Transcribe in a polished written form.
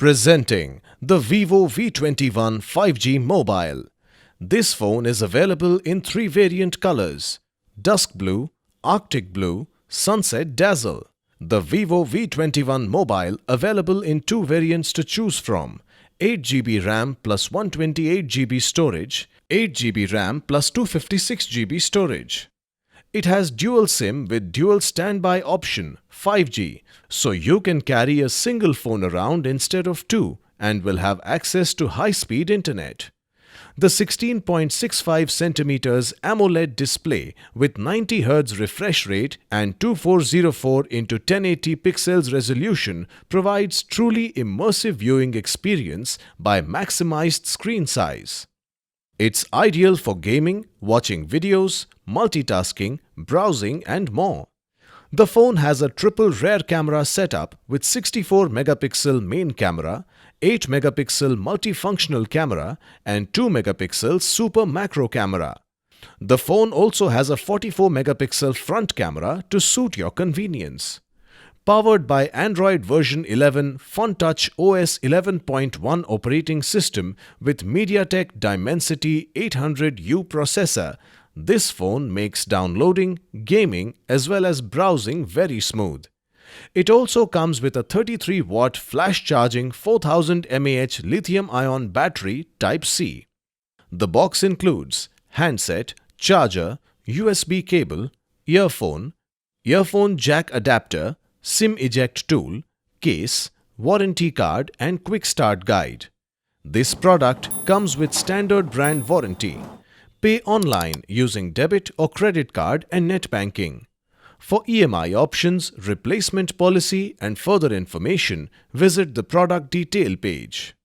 Presenting the Vivo V21 5G mobile. This phone is available in three variant colors: dusk blue, arctic blue, sunset dazzle. The Vivo V21 mobile available in two variants to choose from: 8GB RAM plus 128GB storage, 8GB RAM plus 256GB storage. It has dual SIM with dual standby option 5G, so you can carry a single phone around instead of two and will have access to high-speed internet. The 16.65 cm AMOLED display with 90Hz refresh rate and 2404 x 1080 pixels resolution provides truly immersive viewing experience by maximized screen size. It's ideal for gaming, watching videos, multitasking, browsing and more. The phone has a triple rear camera setup with 64MP main camera, 8MP multifunctional camera and 2MP super macro camera. The phone also has a 44MP front camera to suit your convenience. Powered by Android version 11 FunTouch OS 11.1 operating system with MediaTek Dimensity 800U processor, this phone makes downloading, gaming as well as browsing very smooth. It also comes with a 33-watt flash charging 4000 mAh lithium-ion battery Type-C. The box includes handset, charger, USB cable, earphone jack adapter, SIM eject tool, case, warranty card and quick start guide. This product comes with standard brand warranty. Pay online using debit or credit card and net banking. For EMI options, replacement policy and further information, visit the product detail page.